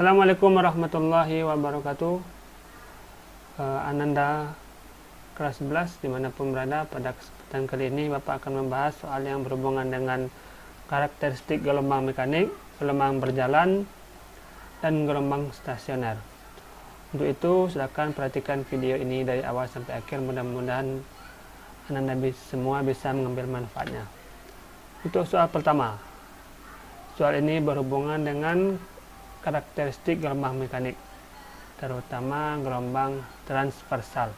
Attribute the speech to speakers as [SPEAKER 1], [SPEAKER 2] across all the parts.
[SPEAKER 1] Assalamualaikum warahmatullahi wabarakatuh. Ananda kelas 11 dimanapun berada, pada kesempatan kali ini Bapak akan membahas soal yang berhubungan dengan karakteristik gelombang mekanik, gelombang berjalan, dan gelombang stasioner. Untuk itu silakan perhatikan video ini dari awal sampai akhir, mudah-mudahan Ananda semua bisa mengambil manfaatnya. Untuk soal pertama, soal ini berhubungan dengan karakteristik gelombang mekanik, terutama gelombang transversal.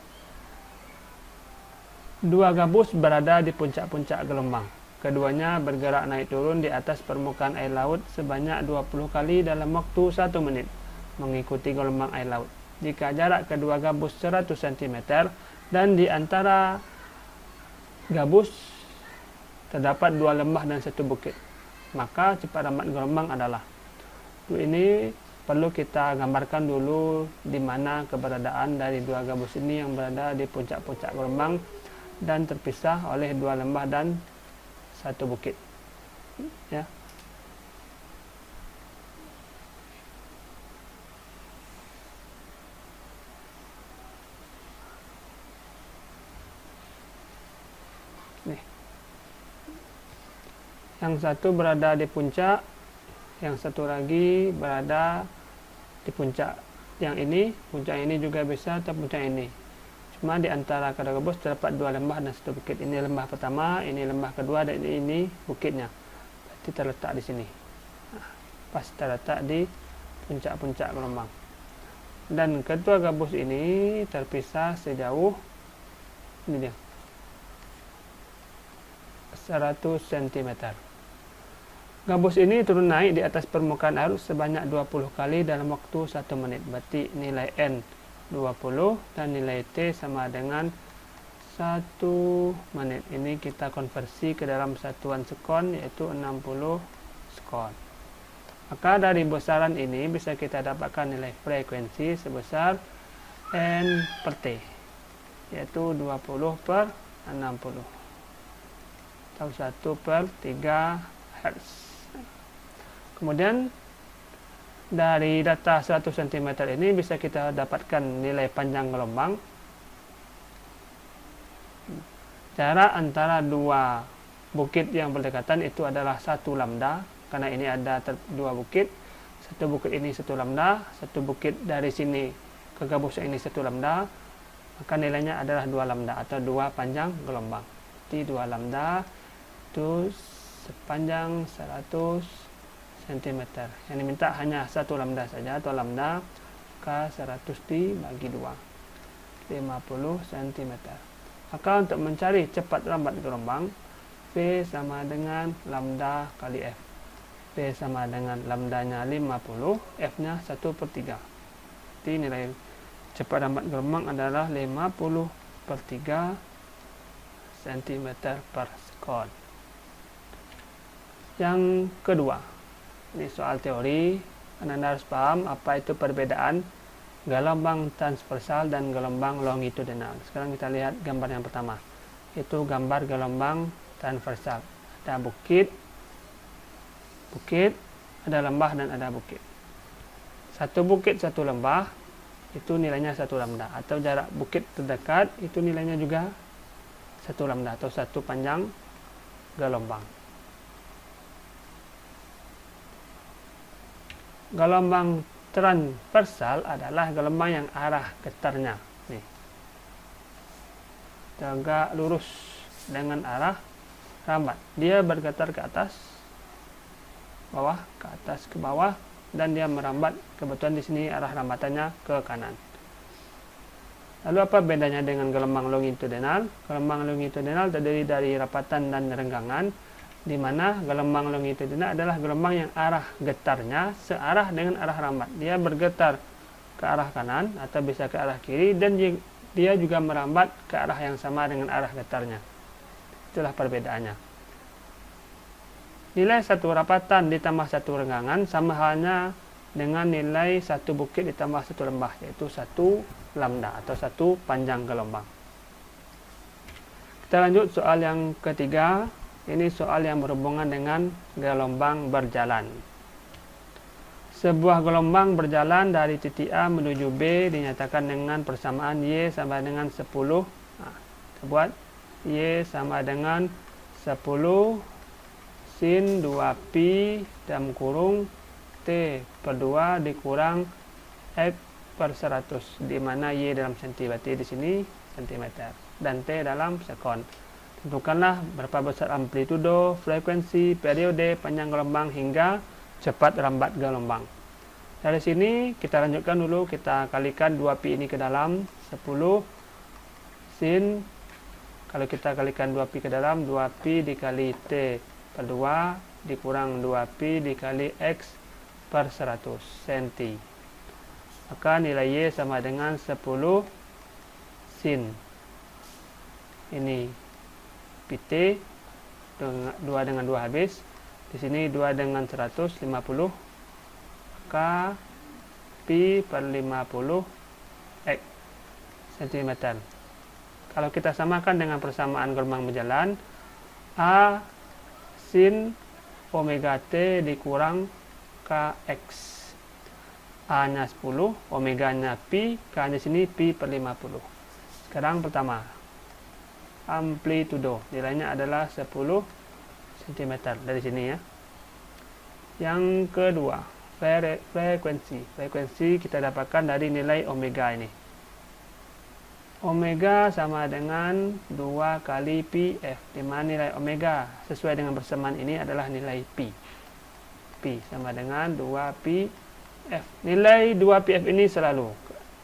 [SPEAKER 1] Dua gabus berada di puncak-puncak gelombang. Keduanya bergerak naik turun di atas permukaan air laut sebanyak 20 kali dalam waktu 1 menit, mengikuti gelombang air laut. Jika jarak kedua gabus 100 cm dan di antara gabus terdapat 2 lembah dan 1 bukit, maka cepat rambat gelombang adalah. Ini perlu kita gambarkan dulu di mana keberadaan dari dua gabus ini yang berada di puncak-puncak gelombang dan terpisah oleh 2 lembah dan 1 bukit. Ya. Nih. Yang satu berada di puncak, yang satu lagi berada di puncak yang ini. Puncak ini juga bisa atau puncak ini, cuma di antara kedua gabus terdapat 2 lembah dan 1 bukit. Ini lembah pertama, ini lembah kedua, dan ini bukitnya. Berarti terletak di sini. Nah, pas terletak di puncak-puncak gelombang. Dan kedua gabus ini terpisah sejauh ini dia, 100 cm. Gabus ini turun naik di atas permukaan air sebanyak 20 kali dalam waktu 1 menit. Berarti nilai N 20 dan nilai T sama dengan 1 menit. Ini kita konversi ke dalam satuan sekon, yaitu 60 sekon. Maka dari besaran ini bisa kita dapatkan nilai frekuensi sebesar N per T, yaitu 20 per 60 atau 1 per 3 Hz. Kemudian dari data 100 cm ini bisa kita dapatkan nilai panjang gelombang. Jarak antara dua bukit yang berdekatan itu adalah 1 lambda, karena ini ada 2 bukit. 1 bukit ini 1 lambda, 1 bukit dari sini ke gabus ini 1 lambda, maka nilainya adalah 2 lambda atau 2 panjang gelombang. Jadi 2 lambda itu sepanjang 100 cm. Yang diminta hanya 1 lambda saja, atau lambda ke 100 dibagi 2, 50 cm. Maka untuk mencari cepat rambat gelombang, V sama dengan lambda kali F. V sama dengan lambdanya 50, F nya 1 per 3. Jadi nilai cepat rambat gelombang adalah 50 per 3 cm per sekon. Yang kedua, ini soal teori. Anda harus paham apa itu perbedaan gelombang transversal dan gelombang longitudinal. Sekarang kita lihat gambar yang pertama. Itu gambar gelombang transversal. Ada bukit, ada lembah dan ada bukit. 1 bukit 1 lembah itu nilainya 1 lambda, atau jarak bukit terdekat itu nilainya juga 1 lambda atau 1 panjang gelombang. Gelombang transversal adalah gelombang yang arah getarnya nih tegak lurus dengan arah rambat. Dia bergetar ke atas, bawah, ke atas, ke bawah, dan dia merambat. Kebetulan di sini arah rambatannya ke kanan. Lalu apa bedanya dengan gelombang longitudinal? Gelombang longitudinal terdiri dari rapatan dan renggangan, di mana gelombang longitudinal adalah gelombang yang arah getarnya searah dengan arah rambat. Dia bergetar ke arah kanan atau bisa ke arah kiri, dan dia juga merambat ke arah yang sama dengan arah getarnya. Itulah perbedaannya. Nilai 1 rapatan ditambah 1 renggangan sama halnya dengan nilai 1 bukit ditambah 1 lembah, yaitu 1 lambda atau 1 panjang gelombang. Kita lanjut soal yang ketiga. Ini soal yang berhubungan dengan gelombang berjalan. Sebuah gelombang berjalan dari titik A menuju B dinyatakan dengan persamaan Y sama dengan 10. Nah, kita buat Y sama dengan 10 sin 2pi dalam kurung T per 2 dikurang X per 100, di mana Y dalam senti, berarti di sini cm, dan T dalam sekon. Tentukanlah berapa besar amplitudo, frekuensi, periode, panjang gelombang hingga cepat lambat gelombang. Dari sini kita lanjutkan dulu, kita kalikan 2pi ini ke dalam 10 sin, kalau kita kalikan 2pi ke dalam, 2pi dikali T per 2 dikurang 2pi dikali X per 100 cm. Maka nilai Y sama dengan 10 sin ini PT, 2 dengan 2 habis, di sini 2 dengan 150, maka pi per 50 X cm. Kalau kita samakan dengan persamaan gelombang berjalan, A sin omega T dikurang Kx. A nya 10, omega nya pi, K nya sini pi per 50. Sekarang pertama, amplitudo, nilainya adalah 10 cm dari sini ya. Yang kedua, frekuensi kita dapatkan dari nilai omega ini. Omega sama dengan 2 kali pi f, di mana nilai omega sesuai dengan persamaan ini adalah nilai pi. Pi sama dengan 2 pi f. Nilai 2 pi f ini selalu,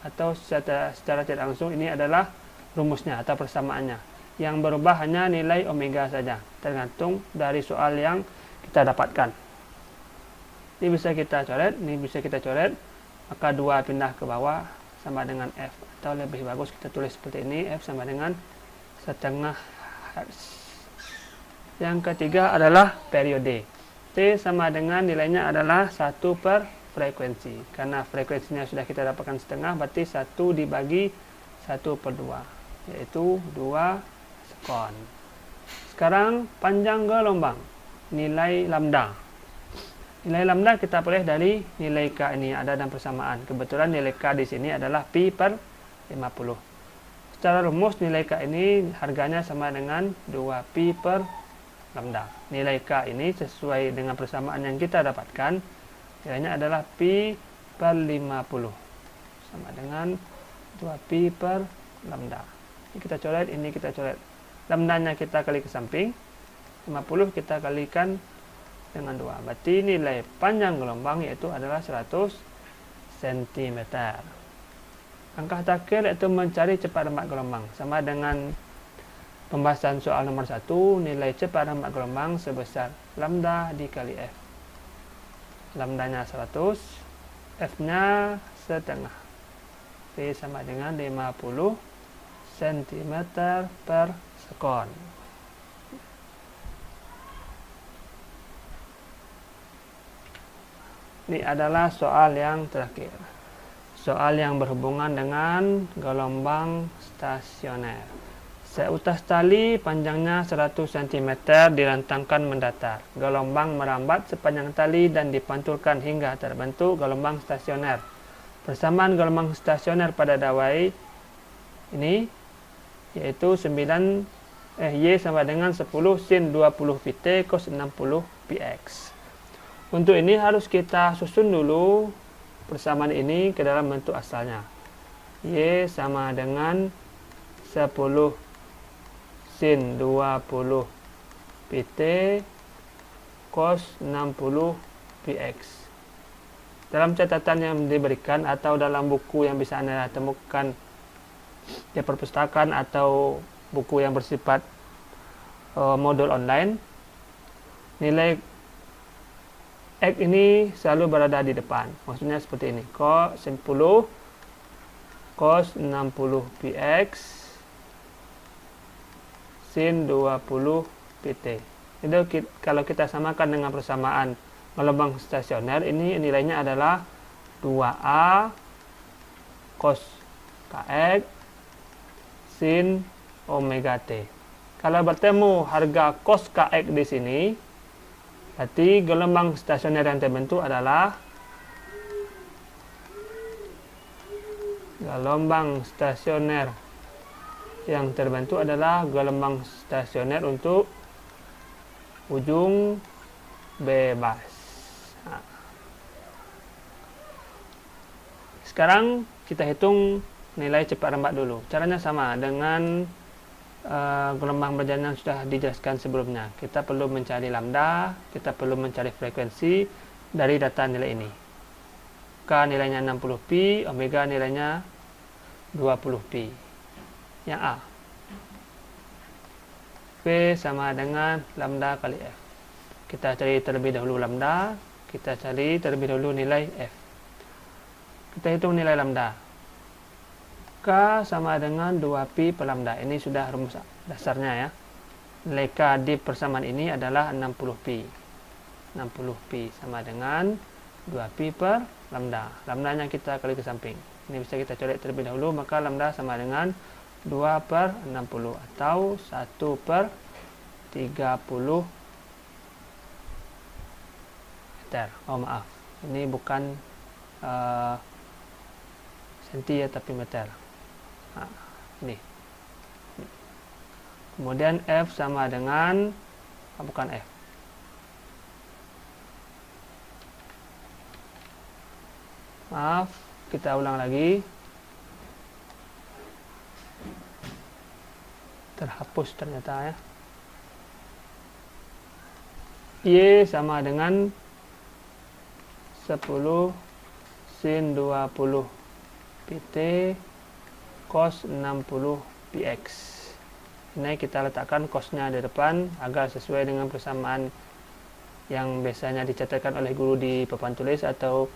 [SPEAKER 1] atau secara tidak langsung, ini adalah rumusnya atau persamaannya. Yang berubah hanya nilai omega saja, tergantung dari soal yang kita dapatkan. Ini bisa kita coret, ini bisa kita coret, maka 2 pindah ke bawah sama dengan F, atau lebih bagus kita tulis seperti ini, F sama dengan setengah Hz. Yang ketiga adalah periode. T sama dengan nilainya adalah 1 per frekuensi. Karena frekuensinya sudah kita dapatkan setengah, berarti 1 dibagi 1 per 2, yaitu 2 sekon. Sekarang panjang gelombang, nilai lambda. Nilai lambda kita peroleh dari nilai K ini, ada dalam persamaan. Kebetulan nilai K di sini adalah pi per 50. Secara rumus nilai K ini harganya sama dengan 2pi per lambda. Nilai K ini sesuai dengan persamaan yang kita dapatkan, nilainya adalah pi per 50 sama dengan 2pi per lambda. Ini kita coret, ini kita coret. Lambdanya kita kali ke samping, 50 kita kalikan dengan 2. Berarti nilai panjang gelombang yaitu adalah 100 cm. Langkah terakhir yaitu mencari cepat lambat gelombang. Sama dengan pembahasan soal nomor 1, nilai cepat lambat gelombang sebesar lambda dikali F. Lambdanya 100, F-nya setengah. P sama dengan 50 cm per sekon. Ini adalah soal yang terakhir. Soal yang berhubungan dengan gelombang stasioner. Seutas tali panjangnya 100 cm direntangkan mendatar. Gelombang merambat sepanjang tali dan dipantulkan hingga terbentuk gelombang stasioner. Persamaan gelombang stasioner pada dawai ini yaitu Y sama dengan 10 sin 20 pt cos 60 px. Untuk ini harus kita susun dulu persamaan ini ke dalam bentuk asalnya. Y sama dengan 10 sin 20 pt cos 60 px. Dalam catatan yang diberikan atau dalam buku yang bisa Anda temukan di perpustakaan atau buku yang bersifat modul online, nilai X ini selalu berada di depan. Maksudnya seperti ini. Cos 10 cos 60 px sin 20 pt. Itu kalau kita samakan dengan persamaan gelombang stasioner, ini nilainya adalah 2A cos kx sin omega t. Kalau bertemu harga cos kx di sini, berarti gelombang stasioner yang terbentuk adalah gelombang stasioner yang terbentuk adalah gelombang stasioner untuk ujung bebas. Nah, sekarang kita hitung nilai cepat lambat dulu. Caranya sama dengan gelombang berjalan yang sudah dijelaskan sebelumnya. Kita perlu mencari lambda, kita perlu mencari frekuensi dari data nilai ini. K nilainya 60pi, omega nilainya 20pi. Yang A. V sama dengan lambda kali F. Kita cari terlebih dahulu lambda, kita cari terlebih dahulu nilai F. Kita hitung nilai lambda. K sama dengan 2pi per lambda. Ini sudah rumus dasarnya ya. Nilai K di persamaan ini adalah 60pi. 60pi sama dengan 2pi per lambda. Lambdanya kita kali ke samping. Ini bisa kita coret terlebih dahulu, maka lambda sama dengan 2 per 60 atau 1 per 30 meter. Oh maaf, ini bukan senti ya, tapi meter. Nah, ini. Kemudian F sama dengan bukan F. Maaf, kita ulang lagi. Terhapus ternyata ya. Y sama dengan 10 sin 20 pt cos 60 px. Ini kita letakkan cosnya di depan agar sesuai dengan persamaan yang biasanya dicatatkan oleh guru di papan tulis atau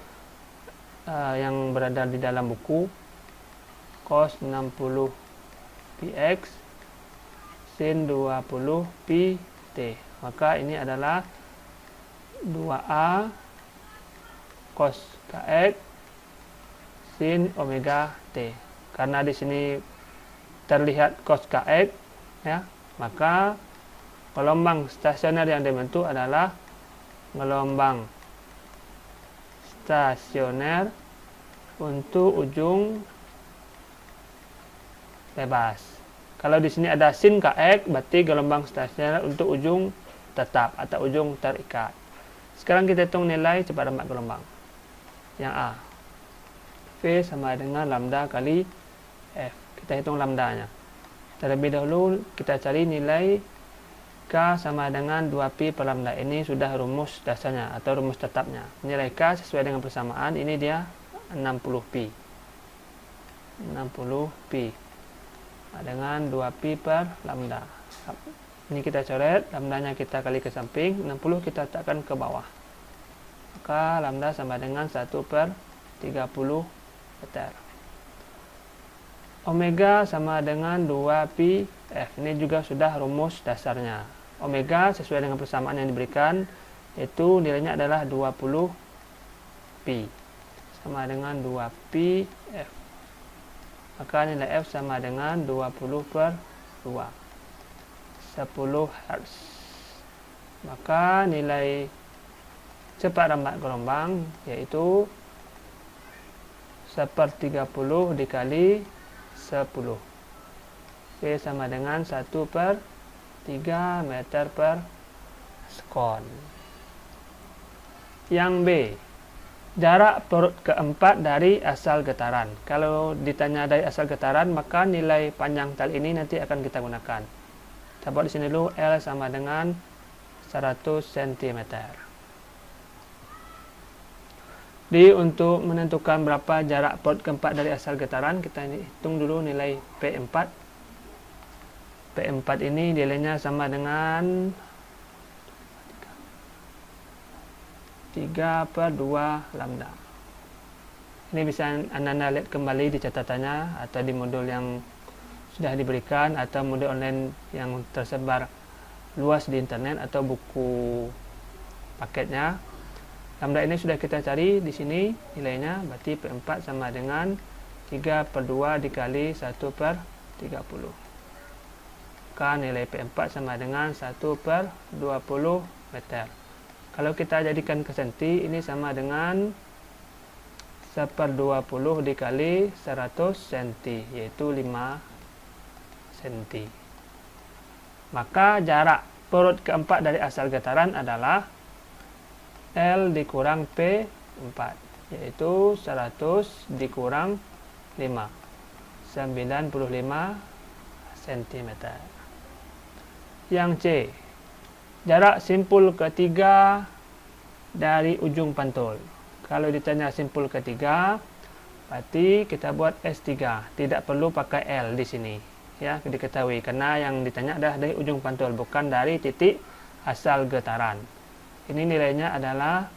[SPEAKER 1] yang berada di dalam buku. Cos 60 px sin 20 pt. Maka ini adalah 2a cos kx sin omega t. Karena di sini terlihat cos kx ya, maka gelombang stasioner yang dibentuk adalah gelombang stasioner untuk ujung bebas. Kalau di sini ada sin kx, berarti gelombang stasioner untuk ujung tetap atau ujung terikat. Sekarang kita hitung nilai cepat lambat gelombang. Yang A. V sama dengan lambda kali F. Kita hitung lambdanya. Terlebih dahulu kita cari nilai K sama dengan 2pi per lambda. Ini sudah rumus dasarnya atau rumus tetapnya. Nilai K sesuai dengan persamaan, ini dia 60pi. 60pi dengan 2pi per lambda. Ini kita coret, lambdanya kita kali ke samping, 60 kita letakkan ke bawah. Maka lambda sama dengan 1 per 30 meter. Omega sama dengan 2pi F. Ini juga sudah rumus dasarnya. Omega sesuai dengan persamaan yang diberikan, itu nilainya adalah 20pi. Sama dengan 2pi F. Maka nilai F sama dengan 20 per 2. 10 Hz. Maka nilai cepat lambat gelombang yaitu 1/30 dikali 10. V sama dengan 1 per 3 meter per sekon. Yang B, jarak perut keempat dari asal getaran. Kalau ditanya dari asal getaran, maka nilai panjang tali ini nanti akan kita gunakan. Kita buat di sini dulu, L sama dengan 100 cm. Untuk menentukan berapa jarak perut keempat dari asal getaran, kita hitung dulu nilai P4. P4 ini nilainya sama dengan 3/2 lambda. Ini bisa Anda lihat kembali di catatannya atau di modul yang sudah diberikan atau modul online yang tersebar luas di internet atau buku paketnya. Lambda ini sudah kita cari di sini nilainya, berarti P4 sama dengan 3/2 dikali 1/30. Maka nilai P4 sama dengan 1/20 meter. Kalau kita jadikan ke senti, ini sama dengan 1/20 dikali 100 cm, yaitu 5 cm. Maka jarak perut keempat dari asal getaran adalah L dikurang P4, yaitu 100 dikurang 5, 95 cm. Yang C, jarak simpul ketiga dari ujung pantul. Kalau ditanya simpul ketiga, berarti kita buat S3, tidak perlu pakai L di sini. Ya, diketahui karena yang ditanya adalah dari ujung pantul, bukan dari titik asal getaran. Ini nilainya adalah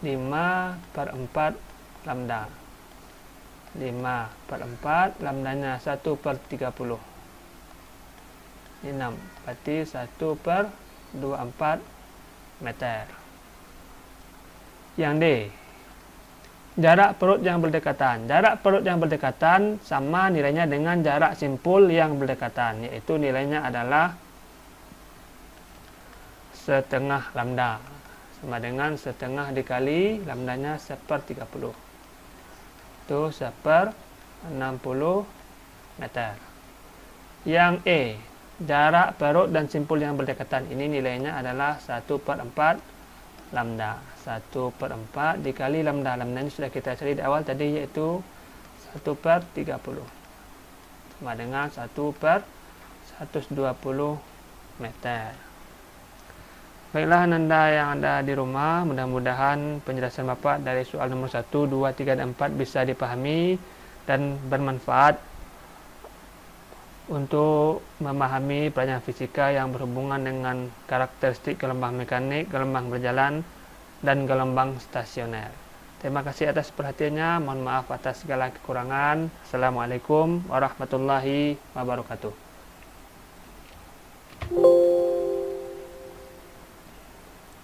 [SPEAKER 1] 5/4 lambda. 5/4 lambdanya 1/30. Ini 6, berarti 1/24 meter. Yang D, jarak perut yang berdekatan. Jarak perut yang berdekatan sama nilainya dengan jarak simpul yang berdekatan, yaitu nilainya adalah setengah lambda, sama dengan setengah dikali lambdanya 1/30, itu 1/60 meter. Yang E, jarak perut dan simpul yang berdekatan, ini nilainya adalah 1/4 lambda. 1/4 dikali lambda, lambdanya sudah kita cari di awal tadi, yaitu 1/30, sama dengan 1/120 meter. Baiklah Anda yang ada di rumah, mudah-mudahan penjelasan Bapak dari soal nomor 1, 2, 3, dan 4 bisa dipahami dan bermanfaat untuk memahami pelajaran fisika yang berhubungan dengan karakteristik gelombang mekanik, gelombang berjalan, dan gelombang stasioner. Terima kasih atas perhatiannya. Mohon maaf atas segala kekurangan. Assalamualaikum warahmatullahi wabarakatuh.